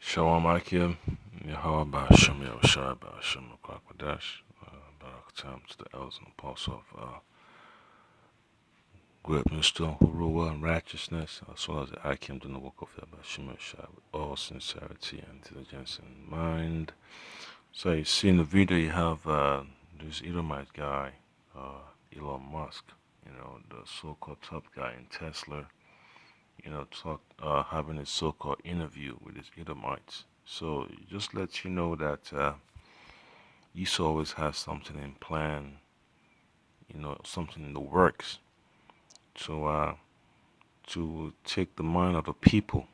Shalom Akim, Yahweh Shem Yahushua Shem Kwakadash, Barak Tam to the elders and apostles of great wisdom who rule in righteousness, as well as the Akim doing the work of Shem Yahushua with all sincerity and intelligence in mind. So you see in the video you have this Edomite guy, Elon Musk, the so-called top guy in Tesla, having a so-called interview with his Edomites. So it just lets you know that Esau always has something in plan, something in the works to take the mind of the people,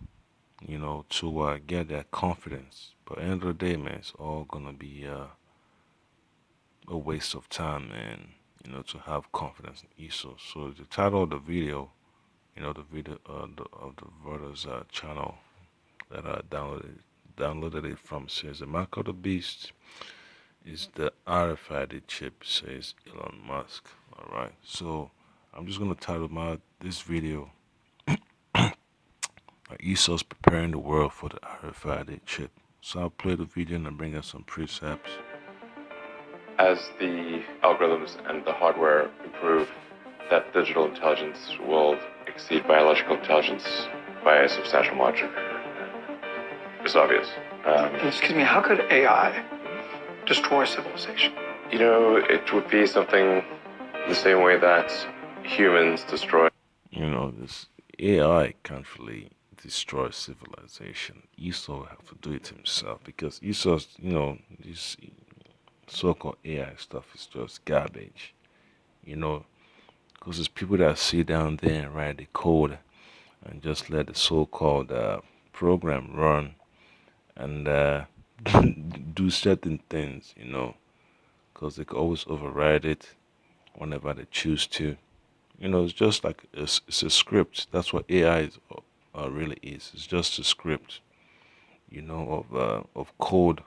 to get their confidence. But at the end of the day, man, it's all gonna be a waste of time, man. To have confidence in Esau. So the title of the video, the video of the brother's channel that I downloaded it from says the mark of the beast is the Rfid chip, says Elon Musk. Alright, so I'm just gonna title this video Esau's preparing the world for the Rfid chip. So I'll play the video and bring us some precepts. As the algorithms and the hardware improve, that digital intelligence will exceed biological intelligence by a substantial margin. It's obvious. Excuse me, how could AI destroy civilization? It would be something the same way that humans destroy. This AI can't really destroy civilization. Esau will have to do it himself because Esau's, this so-called AI stuff is just garbage. Because it's people that sit down there and write the code and just let the so-called program run and do certain things, because they can always override it whenever they choose to. It's just like it's a script. That's what AI really is. It's just a script, of code,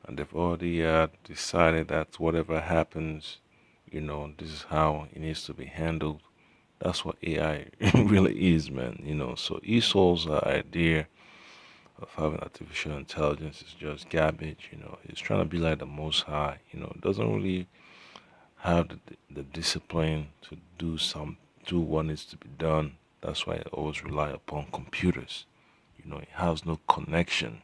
and they've already decided that whatever happens, this is how it needs to be handled. That's what AI really is, man. So Esau's idea of having artificial intelligence is just garbage. He's trying to be like the Most High. Doesn't really have the discipline to do what needs to be done. That's why I always rely upon computers. It has no connection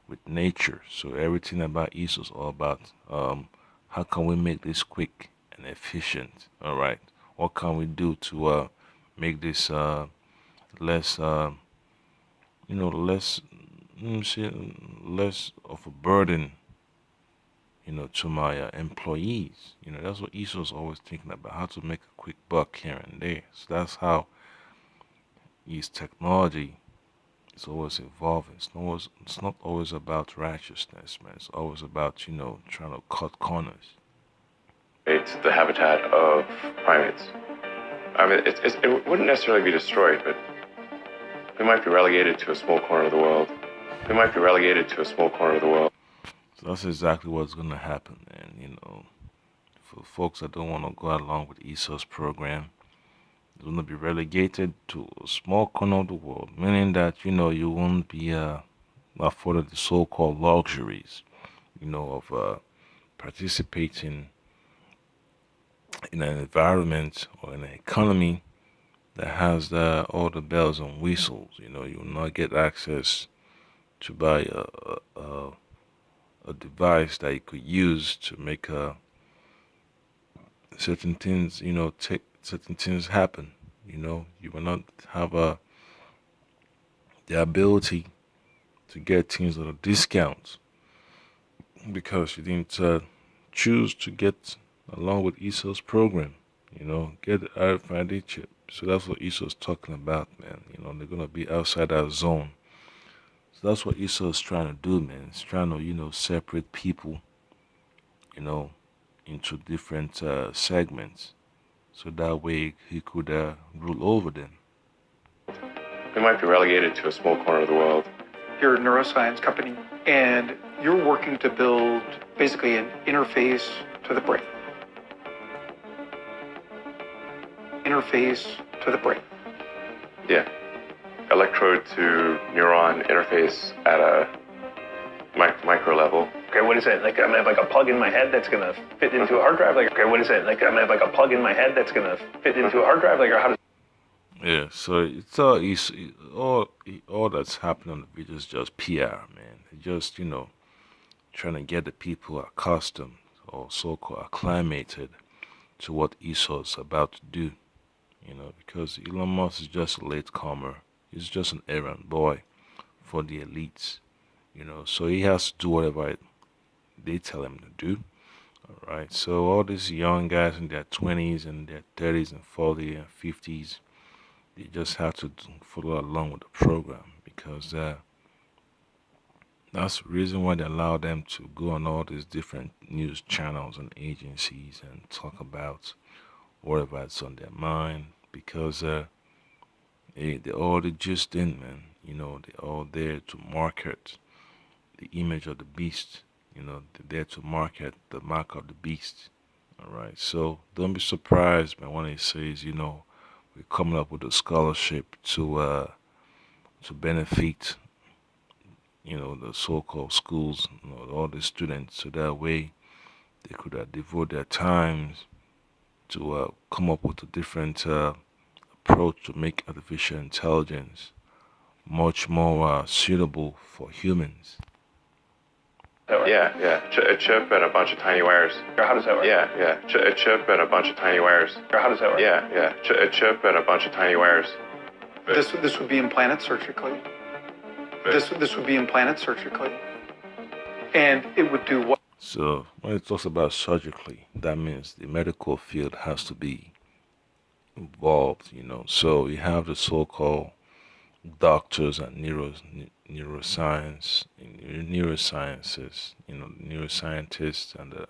with nature. So everything about Esau is all about how can we make this quick and efficient. All right, what can we do to make this less less less of a burden, to my employees. That's what Esau's always thinking about, how to make a quick buck here and there. So that's how his technology is always evolving. It's not always about righteousness, man. It's always about, trying to cut corners. It's the habitat of primates. I mean, it wouldn't necessarily be destroyed, but we might be relegated to a small corner of the world. We might be relegated to a small corner of the world. So that's exactly what's going to happen, man. For folks that don't want to go along with Esau's program, it's going to be relegated to a small corner of the world, meaning that, you won't be afforded the so-called luxuries, of participating in an environment or in an economy that has all the bells and whistles. You will not get access to buy a device that you could use to make certain things, take certain things happen. You will not have the ability to get things at a discount because you didn't choose to get along with Esau's program. Get the RFID chip. So that's what Esau's talking about, man. They're gonna be outside our zone. So that's what Esau's trying to do, man. It's trying to, separate people, into different segments, so that way he could rule over them. We might be relegated to a small corner of the world. You're a neuroscience company, and you're working to build basically an interface to the brain. Interface to the brain. Yeah. electrode to neuron interface at a micro level. Okay, what is it? Like, I'm gonna have like a plug in my head that's gonna fit into a hard drive? Like, okay, what is it? Like, I'm gonna have like a plug in my head that's gonna fit into a hard drive? Like, or how does... Yeah, so all that's happening on the video is just PR, man. Just trying to get the people accustomed or so-called acclimated to what Esau's about to do. Because Elon Musk is just a latecomer. He's just an errand boy for the elites. So he has to do whatever they tell him to do. All right. So all these young guys in their 20s and their 30s and 40s and 50s, they just have to follow along with the program because that's the reason why they allow them to go on all these different news channels and agencies and talk about whatever it's on their mind because they're all the just in, man. They're all there to market the image of the beast. They're there to market the mark of the beast. All right. So don't be surprised, man, when he says, we're coming up with a scholarship to benefit, the so-called schools, all the students, so that way they could devote their times to come up with a different approach to make artificial intelligence much more suitable for humans. Yeah. A chip and a bunch of tiny wires. Or how does that work? Yeah. A chip and a bunch of tiny wires. Or how does that work? Yeah. A chip and a bunch of tiny wires. This would be implanted surgically. This would be implanted surgically. And it would do what? So when it talks about surgically, that means the medical field has to be involved. So you have the so-called doctors and neurosciences, neuroscientists and the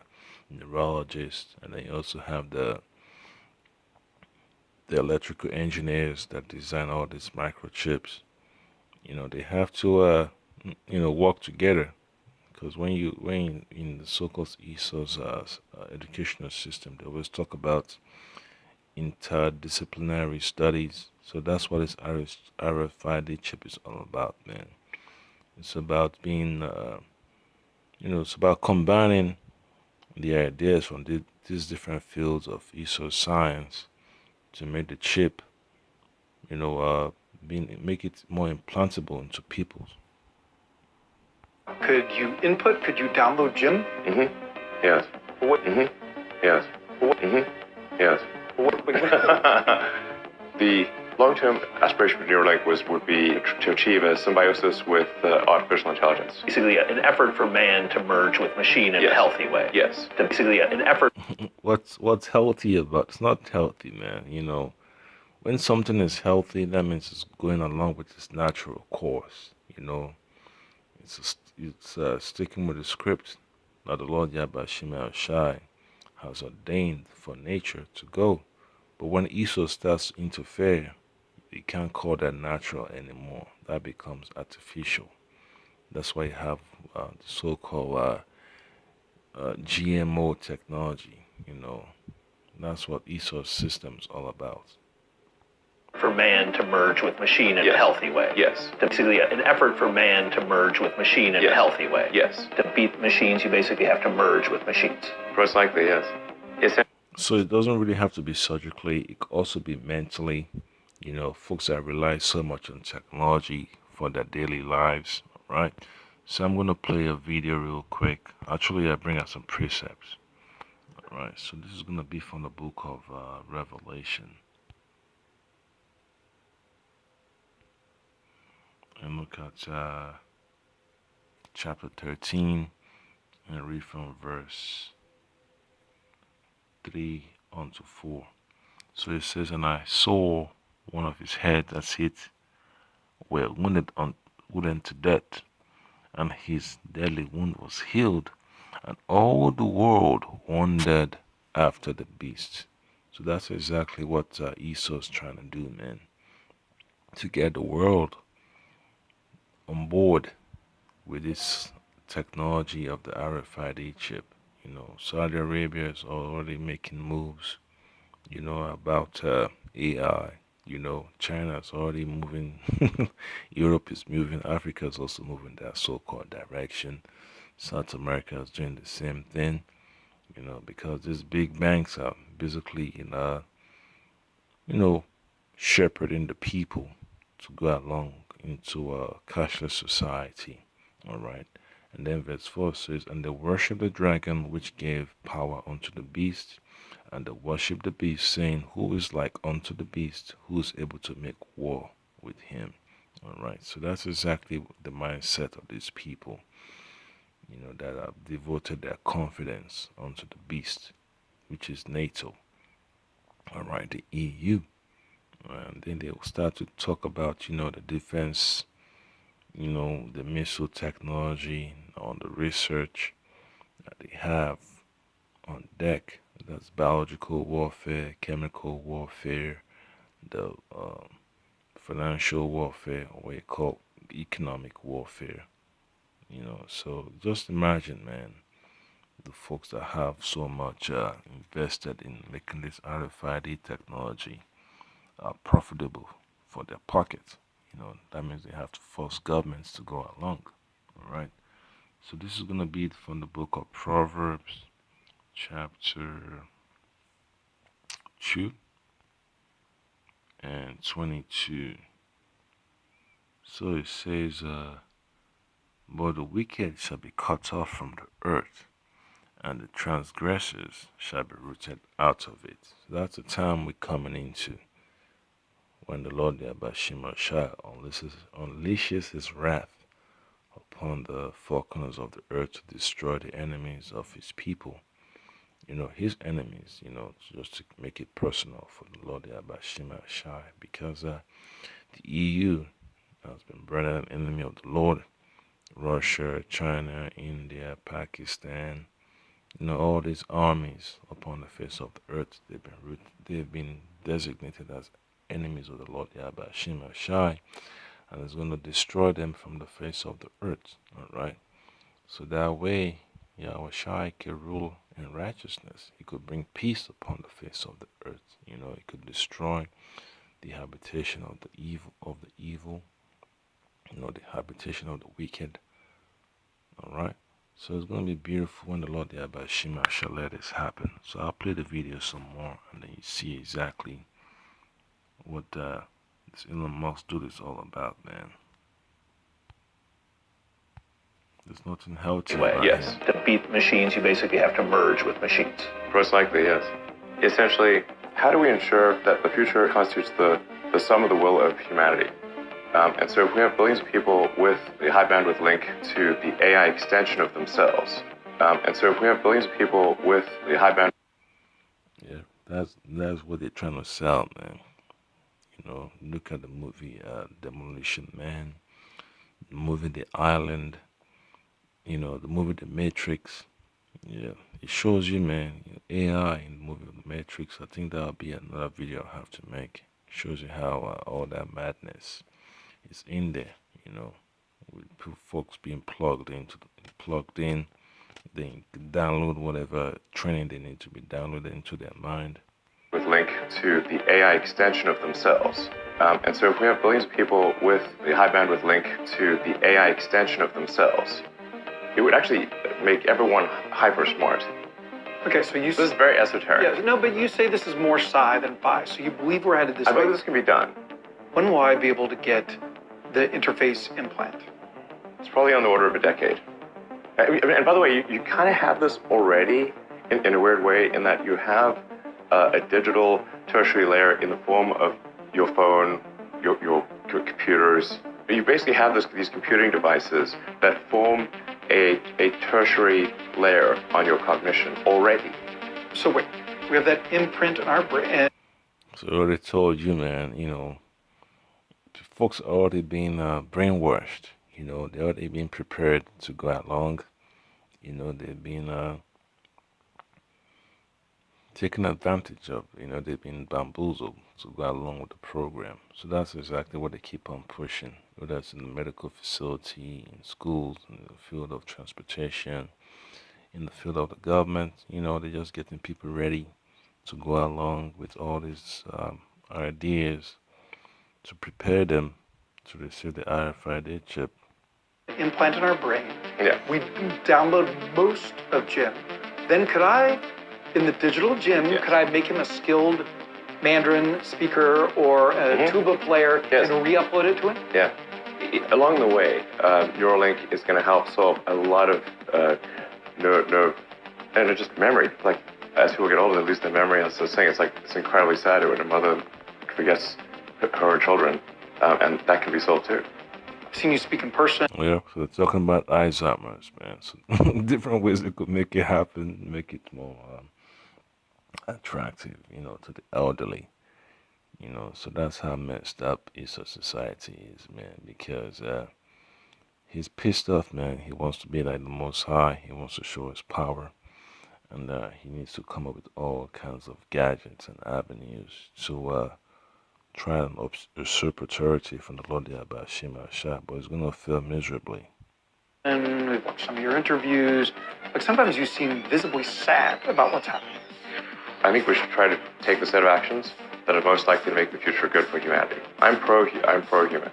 neurologists, and then you also have the electrical engineers that design all these microchips. They have to work together because when in the so-called ESO's educational system, they always talk about interdisciplinary studies. So that's what this RFID chip is all about, man. It's about being, it's about combining the ideas from these different fields of ESO science to make the chip, make it more implantable into people. Could you input? Could you download Jim? Yes. What? Yes. Yes. The long-term aspiration for Neuralink would be to achieve a symbiosis with artificial intelligence. Basically, an effort for man to merge with machine in a Yes. healthy way. Yes. Basically, an effort. What's healthy about it's not healthy, man. When something is healthy, that means it's going along with its natural course. It's sticking with the script that the Lord Yahweh Shema Shai has ordained for nature to go. But when Esau starts to interfere, you can't call that natural anymore. That becomes artificial. That's why you have the so-called GMO technology. That's what Esau's system is all about. For man to merge with machine in a Yes. healthy way. Yes. Basically, an effort for man to merge with machine in a Yes. healthy way. Yes. To beat machines, you basically have to merge with machines. Most likely, yes. So it doesn't really have to be surgically. It could also be mentally. Folks that rely so much on technology for their daily lives, right? So I'm gonna play a video real quick. Actually, I bring out some precepts. All right. So this is gonna be from the book of Revelation. And look at chapter 13 and read from verse 3 on to 4. So it says, and I saw one of his head, that's it, were wounded to death, and his deadly wound was healed, and all the world wondered after the beast. So that's exactly what Esau's trying to do, man, to get the world on board with this technology of the RFID chip. Saudi Arabia is already making moves, about AI. China's already moving, Europe is moving, Africa is also moving that so-called direction. South America is doing the same thing, because these big banks are basically, you know, shepherding the people to go along into a cashless society. All right. And then verse 4 says, "And they worship the dragon which gave power unto the beast, and they worship the beast, saying, Who is like unto the beast, who is able to make war with him?" All right. So that's exactly the mindset of these people, that have devoted their confidence unto the beast, which is NATO. All right, the EU. And then they will start to talk about, the defense, the missile technology, on the research that they have on deck. That's biological warfare, chemical warfare, the financial warfare, or what you call economic warfare. So just imagine, man, the folks that have so much invested in making this RFID technology profitable for their pockets. That means they have to force governments to go along. All right. So this is going to be from the book of Proverbs, chapter 2 and 22. So it says, But the wicked shall be cut off from the earth, and the transgressors shall be rooted out of it. So that's the time we're coming into, when the Lord Yabashima Shah unleashes his wrath upon the four corners of the earth to destroy the enemies of his people. His enemies, just to make it personal for the Lord Yabashima Shah, because the EU has been branded an enemy of the Lord. Russia, China, India, Pakistan, all these armies upon the face of the earth, they've been designated as enemies of the Lord Yabashima Shai, and is going to destroy them from the face of the earth. All right. So that way, Yahweh Shai could rule in righteousness. He could bring peace upon the face of the earth. He could destroy the habitation of the evil, the habitation of the wicked. All right. So it's going to be beautiful when the Lord Yabashima shall let this happen. So I'll play the video some more, and then you see exactly what this Elon Musk dude is all about, man. There's nothing healthy about Yes. him. To beat machines, you basically have to merge with machines. Most likely, yes. Essentially, how do we ensure that the future constitutes the sum of the will of humanity? And so if we have billions of people with the high bandwidth link to the AI extension of themselves, and so if we have billions of people with the high bandwidth... Yeah, that's what they're trying to sell, man. Look at the movie Demolition Man, the movie The Island, the movie The Matrix. Yeah, it shows you, man, AI in the movie The Matrix. I think that'll be another video I'll have to make. It shows you how all that madness is in there, with folks being plugged in. They can download whatever training they need to be downloaded into their mind. with link to the AI extension of themselves. And so if we have billions of people with the high bandwidth link to the AI extension of themselves, it would actually make everyone hyper smart. Okay, so you... This is very esoteric. Yeah, no, but you say this is more psi than phi, so you believe we're headed this I way. believe this can be done. When will I be able to get the interface implant? It's probably on the order of a decade. And by the way, you kind of have this already in a weird way, in that you have a digital tertiary layer in the form of your phone, your computers. You basically have these computing devices that form a tertiary layer on your cognition already. So wait, we have that imprint on our brain. So I already told you, man, folks are already being brainwashed. They're already being prepared to go along. They've been taken advantage of. They've been bamboozled to go along with the program. So that's exactly what they keep on pushing, whether it's in the medical facility, in schools, in the field of transportation, in the field of the government. They're just getting people ready to go along with all these ideas to prepare them to receive the RFID chip. Implant in our brain. Yeah. We download most of Jim. Then could I, in the digital Jim, Yes. could I make him a skilled Mandarin speaker or a tuba player Yes. and re-upload it to him? Yeah. Along the way, Neuralink is going to help solve a lot of and just memory. Like, as people get older, they lose their memory. As I was saying, it's incredibly sad when a mother forgets her children, and that can be solved too. I've seen you speak in person. Yeah, so they're talking about Alzheimer's, man. So different ways they could make it happen, make it more attractive, to the elderly. So that's how messed up Esau society is, man. Because he's pissed off, man. He wants to be like the Most High. He wants to show his power, and he needs to come up with all kinds of gadgets and avenues to try and usurp authority from the Lord Yahweh Shah, but he's gonna fail miserably. And we've watched some of your interviews. Like sometimes you seem visibly sad about what's happening. I think we should try to take the set of actions that are most likely to make the future good for humanity. I'm pro-human.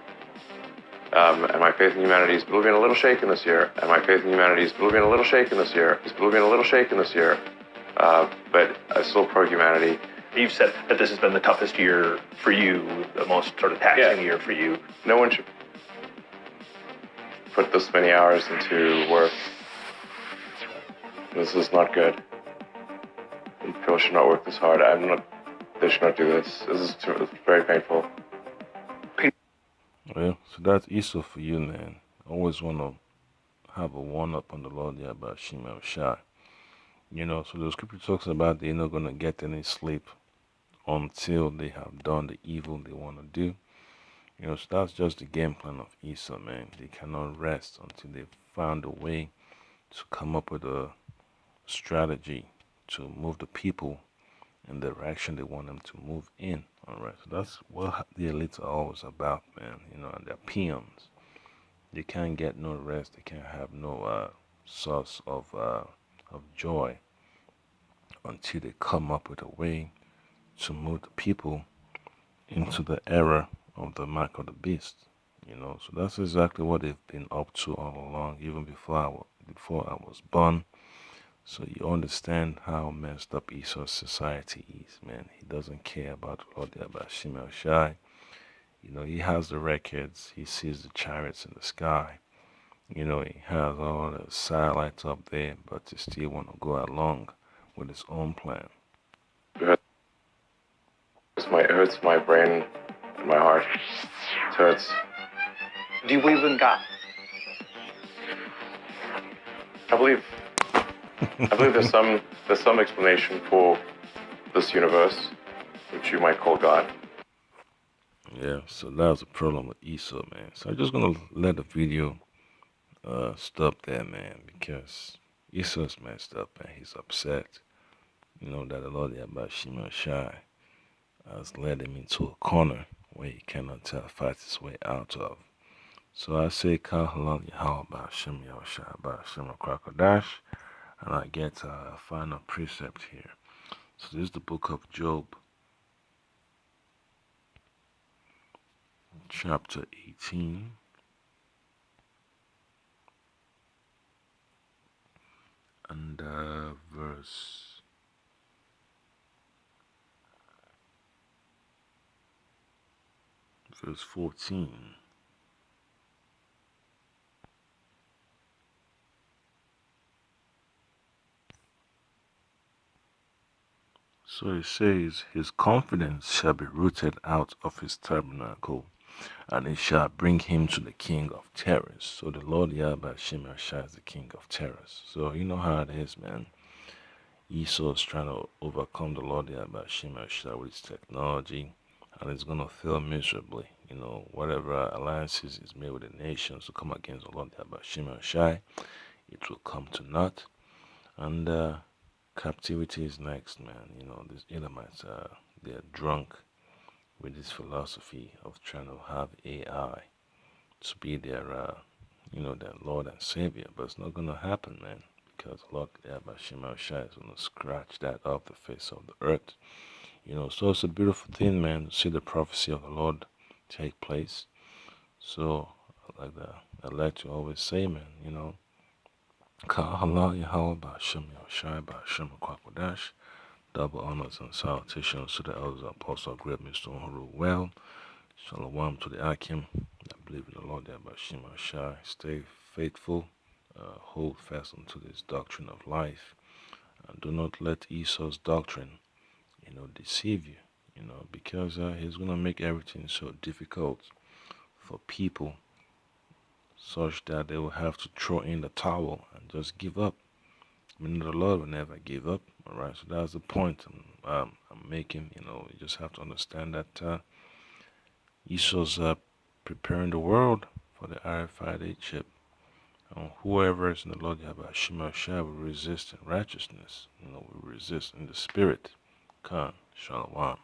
And my faith in humanity is being a little shaken this year. And my faith in humanity is being a little shaken this year. But I'm still pro-humanity. You've said that this has been the toughest year for you, the most sort of taxing year for you. No one should put this many hours into work. This is not good. People should not work this hard. They should not do this. It's very painful. Well, so that's Esau for you, man. Always want to have a one-up on the Lord Yahweh Shah. So the scripture talks about they're not going to get any sleep until they have done the evil they want to do. So that's just the game plan of Esau, man. They cannot rest until they've found a way to come up with a strategy to move the people in the direction they want them to move in. All right, so that's what the elites are always about, man. And they're peons. They can't get no rest. They can't have no source of joy until they come up with a way to move the people into the era of the mark of the beast. So that's exactly what they've been up to all along, even before I was born. So you understand how messed up Esau's society is, man. He doesn't care about Lord Yahweh Shai. He has the records. He sees the chariots in the sky. He has all the satellites up there, but he still want to go along with his own plan. It hurts my brain and my heart. It hurts. Do you believe in God? I believe there's some explanation for this universe, which you might call God. Yeah, so that was a problem with Esau, man. So I'm just gonna let the video stop there, man, because Esau's messed up, man. He's upset, that the Lord Yahweh Shai has led him into a corner where he cannot fight his way out of. So I say, Kal Halal Yahweh Ba'ashem Yahushua Ba'ashem Krakadash, and I get a final precept here. So this is the book of Job, chapter 18. And verse 14. So it says, his confidence shall be rooted out of his tabernacle, and it shall bring him to the king of terrors. So the Lord Yahweh Shemashah is the king of terrors. So you know how it is, man. Esau is trying to overcome the Lord Yahweh Shemashah with his technology, and it's going to fail miserably. Whatever alliances is made with the nations to come against the Lord Yahweh Shemashah, it will come to naught. And captivity is next, man. These Edomites, they're drunk with this philosophy of trying to have AI to be their Lord and Savior. But it's not going to happen, man, because Lord Shai is going to scratch that off the face of the earth. So it's a beautiful thing, man, to see the prophecy of the Lord take place. So, like I like to always say, man, Ka Allah Yahweh Ba'ashem Yahushai Ba'ashem Kwakwadash. Double honors and salutations to the elders and apostles of great Mr. who rule well. Shalom to the Akim. I believe in the Lord that Ba'ashem Yahushai. Stay faithful. Hold fast unto this doctrine of life. And do not let Esau's doctrine, deceive you. Because he's going to make everything so difficult for people such that they will have to throw in the towel and just give up. The Lord will never give up. All right, so that's the point I'm making. You just have to understand that Esau's preparing the world for the Rfid chip. Whoever is in the Lord Yahweh Shema Shah will resist in righteousness. Will resist in the spirit. Khan, Shalom.